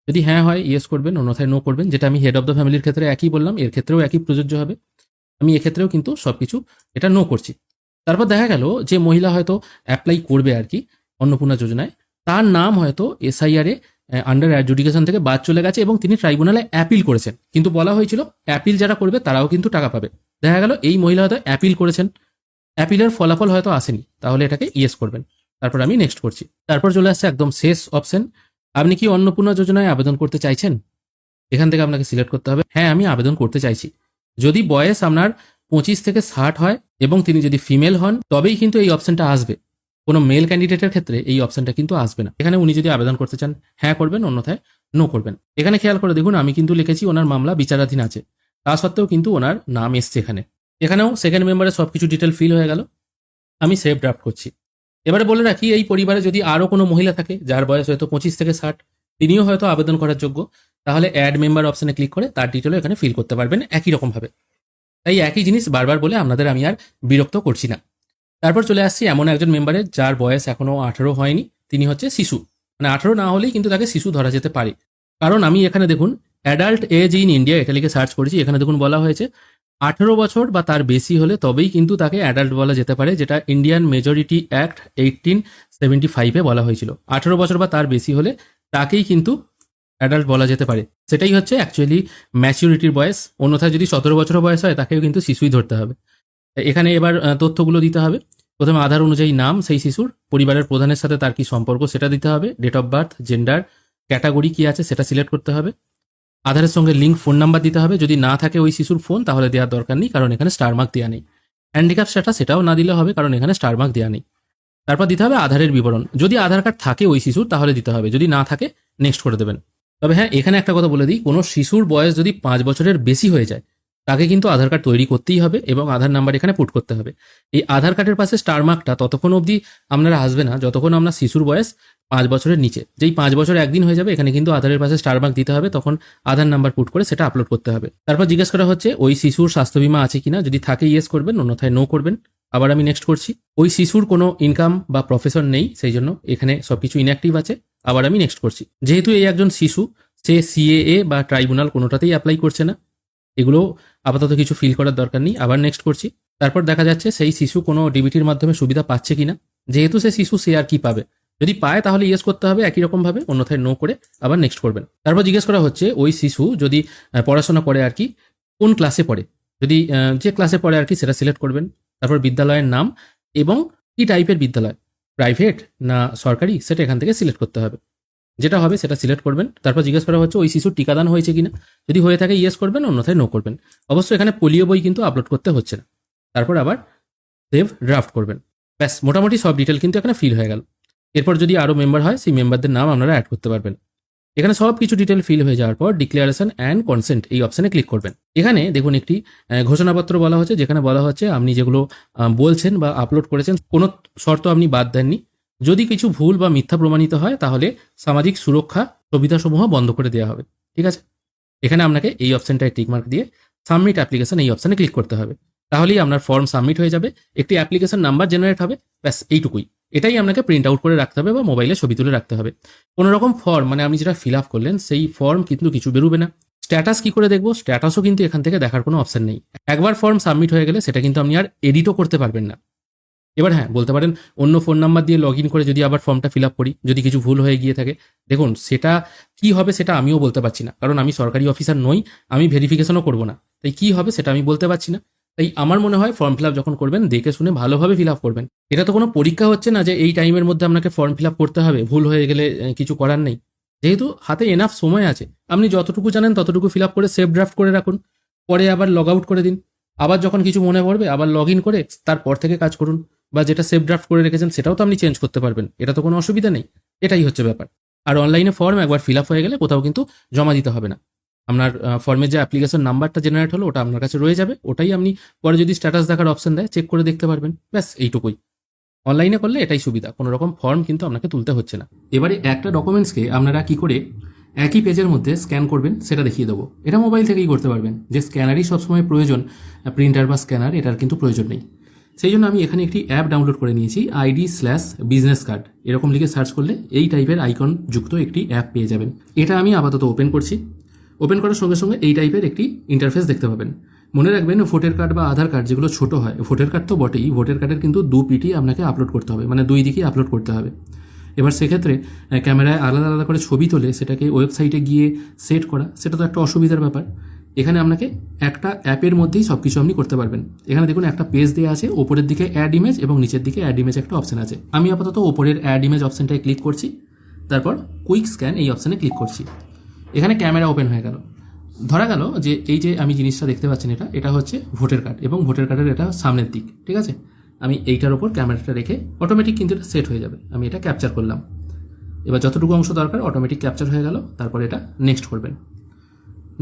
যদি হ্যাঁ হয় ইয়েস করবেন, অন্যথায় নো করবেন। যেটা আমি হেড অফ দ্য ফ্যামিলির ক্ষেত্রে একই বললাম, এর ক্ষেত্রেও একই প্রযোজ্য হবে। আমি এক্ষেত্রেও কিন্তু সবকিছু এটা নো করছি। তারপর দেখা গেল যে মহিলা হয়তো অ্যাপ্লাই করবে আর কি অন্নপূর্ণা যোজনায়, তার নাম হয়তো এসআইআর এ আন্ডার অ্যাডজুডিকেশন থেকে বাদ চলে গেছে এবং তিনি ট্রাইব্যুনালে অ্যাপিল করেছেন, কিন্তু বলা হয়েছিল অ্যাপিল যারা করবে তারাও কিন্তু টাকা পাবে। দেখা গেল এই মহিলা হয়তো অ্যাপিল করেছেন, অ্যাপিলের ফলাফল হয়তো আসেনি, তাহলে এটাকে ইয়েস করবেন। তারপর আমি নেক্সট করছি। তারপর চলে আসছে একদম শেষ অপশন, আপনি কি অন্নপূর্ণা যোজনায় আবেদন করতে চাইছেন। এখান থেকে আপনাকে সিলেক্ট করতে হবে হ্যাঁ আমি আবেদন করতে চাইছি। যদি বয়স আপনার 25 থেকে 60 হয় এবং তিনি যদি ফিমেল হন তবেই কিন্তু এই অপশনটা আসবে। কোনো মেল ক্যান্ডিডেটের ক্ষেত্রে এই অপশনটা কিন্তু আসবে না। এখানে উনি যদি আবেদন করতে চান হ্যাঁ করবেন, অন্যথায় নো করবেন। এখানে খেয়াল করে দেখুন আমি কিন্তু লিখেছি ওনার মামলা বিচারাধীন আছে, তা সত্ত্বেও কিন্তু ওনার নাম এসছে এখানে। এখানেও সেকেন্ড মেম্বারে সবকিছু ডিটেল ফিল হয়ে গেল। আমি সেভ ড্রাফট করছি। এবারে বলে রাখি এই পরিবারে যদি আরও কোনো মহিলা থাকে যার বয়স হয়তো 25 থেকে 60, তিনিও হয়তো আবেদন করার যোগ্য, তাহলে অ্যাড মেম্বার অপশনে ক্লিক করে তার ডিটেলও এখানে ফিল করতে পারবেন একই রকমভাবে। তাই একই জিনিস বারবার বলে আপনাদের আমি আর বিরক্ত করছি না। তারপর চলে আসছি এমন একজন মেম্বারের যার বয়স এখনো 18 হয়নি, তিনি হচ্ছে শিশু। মানে 18 না হলেই কিন্তু তাকে শিশু ধরা যেতে পারে। কারণ আমি এখানে দেখুন অ্যাডাল্ট এজ ইন ইন্ডিয়া এটা লিখে সার্চ করেছি, এখানে দেখুন বলা হয়েছে 18 বছর বা তার বেশি হলে তবেই কিন্তু তাকে অ্যাডাল্ট বলা যেতে পারে, যেটা ইন্ডিয়ান মেজরিটি অ্যাক্ট 1875-এ বলা হয়েছিল। 18 বছর বা তার বেশি হলে তাকেই কিন্তু অ্যাডাল্ট বলা যেতে পারে, সেটাই হচ্ছে অ্যাকচুয়ালি ম্যাচিউরিটির বয়স। অন্যথায় যদি 17 বছর বয়স হয় তাকেও কিন্তু শিশুই ধরতে হবে। এখানে এবার তথ্যগুলো দিতে হবে। প্রথমে আধার অনুযায়ী নাম সেই শিশুর, পরিবারের প্রধানের সাথে তার কি সম্পর্ক সেটা দিতে হবে, date of birth, gender, category কি আছে সেটা সিলেক্ট করতে হবে। আধারের সঙ্গে লিঙ্ক ফোন নাম্বার দিতে হবে, যদি না থাকে ওই শিশুর ফোন তাহলে দেওয়ার দরকার নেই, কারণ এখানে স্টার মার্ক দেওয়া নেই। হ্যান্ডিক্যাপ স্ট্যাটাস সেটাও না দিলে হবে, কারণ এখানে স্টার মার্ক দেওয়া নেই। তারপর দিতে হবে আধারের বিবরণ, যদি আধার কার্ড থাকে ওই শিশুর তাহলে দিতে হবে, যদি না থাকে নেক্সট করে দেবেন। তবে হ্যাঁ এখানে একটা কথা বলে দিই, কোনো শিশুর বয়স যদি 5 বছরের বেশি হয়ে যায় তাকে কিন্তু আধার কার্ড তৈরি করতেই হবে এবং আধার নাম্বার এখানে পুট করতে হবে। এই আধার কার্ডের পাশে স্টার মার্কটা ততক্ষণ অবধি আপনারা আসবে না যতক্ষণ আপনার শিশুর বয়স 5 বছরের নিচে। যেই 5 বছর একদিন হয়ে যাবে এখানে কিন্তু আধারের পাশে স্টার মার্ক দিতে হবে, তখন আধার নাম্বার পুট করে সেটা আপলোড করতে হবে। তারপর জিজ্ঞেস করা হচ্ছে ওই শিশুর স্বাস্থ্য বীমা আছে কিনা, যদি থাকে ইয়েস করবেন, অন্যথায় নো করবেন। আবার আমি নেক্সট করছি। ওই শিশুর কোনো ইনকাম বা প্রফেশন নেই, সেই জন্য এখানে সবকিছু ইনঅ্যাক্টিভ আছে। আবার আমি নেক্সট করছি। যেহেতু এই একজন শিশু, সে সিএএ বা ট্রাইব্যুনাল কোনোটাতেই অ্যাপ্লাই করছে না, এগুলো আপাতত কিছু ফিল করার দরকার নেই। আবার নেক্সট করছি। তারপর দেখা যাচ্ছে সেই শিশু কোনো ডিবিটির মাধ্যমে সুবিধা পাচ্ছে কিনা, যেহেতু সে শিশু সে আর কি পাবে, যদি পায় তাহলে ইয়েস করতে হবে একই রকম ভাবে, অন্যথায় নো করে আবার নেক্সট করবেন। তারপর জিজ্ঞেস করা হচ্ছে ওই শিশু যদি পড়াশোনা করে আর কি কোন ক্লাসে পড়ে, যদি যে ক্লাসে পড়ে আর কি সেটা সিলেক্ট করবেন। তারপর বিদ্যালয়ের নাম এবং কি টাইপের বিদ্যালয়, প্রাইভেট না সরকারি, সেটা এখান থেকে সিলেক্ট করতে হবে। যেটা হবে সেটা সিলেক্ট করবেন। তারপর জিজ্ঞেস করা হচ্ছে ওই শিশুর টিকাদান হয়েছে কিনা, যদি হয়ে থাকে ইয়েস করবেন, অন্যথায় নো করবেন। অবশ্যই এখানে পোলিও বই কিন্তু আপলোড করতে হচ্ছে না। তারপর আবার সেভ ড্রাফট করবেন। ব্যাস, মোটামুটি সব ডিটেল কিন্তু এখানে ফিল হয়ে গেল। এরপর যদি আরও মেম্বার হয় সেই মেম্বারদের নাম আপনারা অ্যাড করতে পারবেন। এখানে সব কিছু ডিটেল ফিল হয়ে যাওয়ার পর ডিক্লারেশন অ্যান্ড কনসেন্ট এই অপশানে ক্লিক করবেন। এখানে দেখুন একটি ঘোষণাপত্র বলা হচ্ছে, যেখানে বলা হচ্ছে আপনি যেগুলো বলছেন বা আপলোড করেছেন কোনো শর্ত আপনি বাদ দেননি। যদি কিছু ভুল বা মিথ্যা প্রমাণিত হয় তাহলে সামাজিক সুরক্ষা সুবিধাসমূহ বন্ধ করে দেওয়া হবে। ঠিক আছে, এখানে আপনাকে এই অপশানটায় টিকমার্ক দিয়ে সাবমিট অ্যাপ্লিকেশন এই অপশানে ক্লিক করতে হবে। তাহলেই আপনার ফর্ম সাবমিট হয়ে যাবে, একটি অ্যাপ্লিকেশন নাম্বার জেনারেট হবে। ব্যাস এইটুকুই। এটাই আপনাকে প্রিন্ট আউট করে রাখতে হবে বা মোবাইলে ছবি তুলে রাখতে হবে। কোনো রকম ফর্ম মানে আপনি যেটা ফিল আপ করলেন সেই ফর্ম কিন্তু কিছু বেরোবে না। স্ট্যাটাস কি করে দেখবো, স্ট্যাটাসও কিন্তু এখান থেকে দেখার কোনো অপশান নেই। একবার ফর্ম সাবমিট হয়ে গেলে সেটা কিন্তু আপনি আর এডিটও করতে পারবেন না। এবার হ্যাঁ বলতে পারেন অন্য ফোন নাম্বার দিয়ে লগ ইন করে যদি আবার ফর্মটা ফিল আপ করি, যদি কিছু ভুল হয়ে গিয়ে থাকে, দেখুন সেটা কি হবে সেটা আমিও বলতে পারছি না, কারণ আমি সরকারি অফিসার নই, আমি ভেরিফিকেশনও করবো না। তাই কি হবে সেটা আমি বলতে পারছি না। তাই আমার মনে হয় ফর্ম ফিল আপ যখন করবেন দেখে শুনে ভালোভাবে ফিল আপ করবেন। এটা তো কোনো পরীক্ষা হচ্ছে না যে এই টাইমের মধ্যে আপনাকে ফর্ম ফিল আপ করতে হবে, ভুল হয়ে গেলে কিছু করার নেই। যেহেতু হাতে এনাফ সময় আছে, আপনি যতটুকু জানেন ততটুকু ফিল আপ করে সেভ ড্রাফট করে রাখুন, পরে আবার লগ আউট করে দিন। আবার যখন কিছু মনে পড়বে আবার লগ ইন করে তারপর থেকে কাজ করুন, বা যেটা সেভ ড্রাফট করে রেখেছেন সেটাও তো আপনি চেঞ্জ করতে পারবেন, এটা তো কোনো অসুবিধা নেই। এটাই হচ্ছে ব্যাপার। আর অনলাইনে ফর্ম একবার ফিল আপ হয়ে গেলে কোথাও কিন্তু জমা দিতে হবে না। আপনার ফর্মের যে অ্যাপ্লিকেশন নাম্বারটা জেনারেট হলো ওটা আপনার কাছে রয়ে যাবে, ওটাই আপনি পরে যদি স্ট্যাটাস দেখার অপশন দেয় চেক করে দেখতে পারবেন। ব্যাস এইটুকুই। অনলাইনে করলে এটাই সুবিধা, কোনো রকম ফর্ম কিন্তু আপনাকে তুলতে হচ্ছে না। এবারে একটা ডকুমেন্টসকে আপনারা কি করে একই পেজের মধ্যে স্ক্যান করবেন সেটা দেখিয়ে দেবো। এটা মোবাইল থেকেই করতে পারবেন, যে স্ক্যানারই সবসময় প্রয়োজন, প্রিন্টার বা স্ক্যানার এটার কিন্তু প্রয়োজন নেই। সেই জন্য আমি এখানে একটি অ্যাপ ডাউনলোড করে নিয়েছি, ID/বিজনেস কার্ড, এরকম লিখে সার্চ করলে এই টাইপের আইকন যুক্ত একটি অ্যাপ পেয়ে যাবেন। এটা আমি আপাতত ওপেন করছি। ওপেন করার সঙ্গে সঙ্গে এই টাইপের একটি ইন্টারফেস দেখতে পাবেন। মনে রাখবেন ভোটার কার্ড বা আধার কার্ড যেগুলো ছোট হয়, ভোটার কার্ড তো বটেই, ভোটার কার্ডের কিন্তু 2 পিটি আপনাকে আপলোড করতে হবে, মানে 2 দিকেই আপলোড করতে হবে। এবার সেক্ষেত্রে ক্যামেরায় আলাদা আলাদা করে ছবি তোলে সেটাকে ওয়েবসাইটে গিয়ে সেট করা, সেটা তো একটা অসুবিধার ব্যাপার। এখানে আপনাকে একটা অ্যাপের মধ্যেই সব কিছু আপনি করতে পারবেন। এখানে দেখুন একটা পেজ দেওয়া আছে, ওপরের দিকে অ্যাড ইমেজ এবং নিচের দিকে অ্যাড ইমেজ একটা অপশন আছে। আমি আপাতত ওপরের অ্যাড ইমেজ অপশনটায় ক্লিক করছি, তারপর কুইক স্ক্যান এই অপশানে ক্লিক করছি। এখানে ক্যামেরা ওপেন হয়ে গেল। ধরা গেল যে এই যে আমি জিনিসটা দেখতে পাচ্ছেন এটা হচ্ছে ভোটার কার্ড, এবং ভোটার কার্ডের এটা সামনের দিক, ঠিক আছে। আমি এইটার ওপর ক্যামেরাটা রেখে অটোমেটিক কিন্তু এটা সেট হয়ে যাবে। আমি এটা ক্যাপচার করলাম। এবার যতটুকু অংশ দরকার অটোমেটিক ক্যাপচার হয়ে গেল। তারপর এটা নেক্সট করবেন।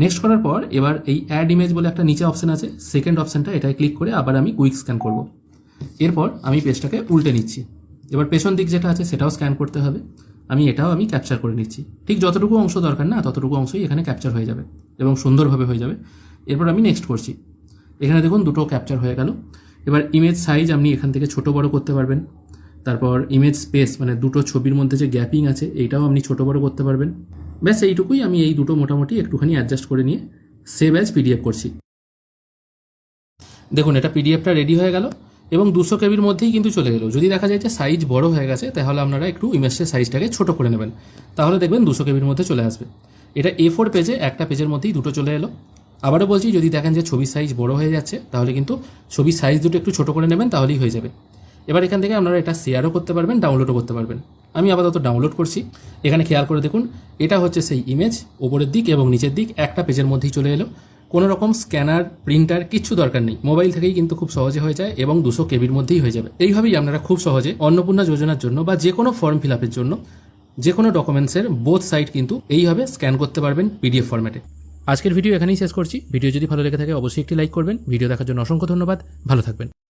নেক্সট করার পর এবার এই অ্যাড ইমেজ বলে একটা নিচে অপশন আছে, সেকেন্ড অপশনটা এটায় ক্লিক করে আবার আমি কুইক স্ক্যান করব। এরপর আমি পেজটাকে উল্টে নিচ্ছি। এবার পেছন দিক যেটা আছে সেটাও স্ক্যান করতে হবে। এটাও আমি ক্যাপচার করে নিচ্ছি। ঠিক যতটুকু অংশ দরকার না ততটুকু অংশই এখানে ক্যাপচার হয়ে যাবে এবং সুন্দরভাবে হয়ে যাবে। এরপর আমি নেক্সট করছি। এখানে দেখুন দুটো ক্যাপচার হয়ে গেল। এবার ইমেজ সাইজ আপনি এখান থেকে ছোট বড় করতে পারবেন। তারপর ইমেজ স্পেস, মানে দুটো ছবির মধ্যে যে গ্যাপিং আছে এইটাও আপনি ছোট বড় করতে পারবেন। ব্যাস এইটুকুই। আমি এই দুটো মোটামুটি একটুখানি অ্যাডজাস্ট করে নিয়ে সেভ অ্যাজ পিডিএফ করছি। দেখুন এটা পিডিএফটা রেডি হয়ে গেল এবং 200 কেবির মধ্যেই কিন্তু চলে গেল। যদি দেখা যায় যে সাইজ বড় হয়ে গেছে তাহলে আপনারা একটু ইমেজের সাইজটাকে ছোট করে নেবেন, তাহলে দেখবেন 200 কেবির মধ্যে চলে আসবে। এটা A4 পেজে, একটা পেজের মধ্যেই দুটো চলে এলো। আবারও বলছি, যদি দেখেন যে ছবির সাইজ বড় হয়ে যাচ্ছে তাহলে কিন্তু ছবির সাইজ দুটো একটু ছোট করে নেবেন, তাহলেই হয়ে যাবে। এবার এখান থেকে আপনারা এটা শেয়ারও করতে পারবেন, ডাউনলোডও করতে পারবেন। আমি আপাতত ডাউনলোড করছি। এখানে খেয়াল করে দেখুন এটা হচ্ছে সেই ইমেজ, ওপরের দিক এবং নিচের দিক একটা পেজের মধ্যেই চলে এলো। কোনো রকম স্ক্যানার, প্রিন্টার কিচ্ছু দরকার নেই, মোবাইল থেকেই কিন্তু খুব সহজে হয়ে যায় এবং 200 কেবির মধ্যেই হয়ে যাবে। এইভাবেই আপনারা খুব সহজে অন্নপূর্ণা যোজনার জন্য বা যে কোনো ফর্ম ফিল আপের জন্য যে কোনো ডকুমেন্টসের বোথ সাইড কিন্তু এইভাবে স্ক্যান করতে পারবেন পিডিএফ ফরম্যাটে। আজকের ভিডিও এখানেই শেষ করছি। ভিডিও যদি ভালো লেগে থাকে অবশ্যই একটি লাইক করবেন। ভিডিও দেখার জন্য অসংখ্য ধন্যবাদ। ভালো থাকবেন।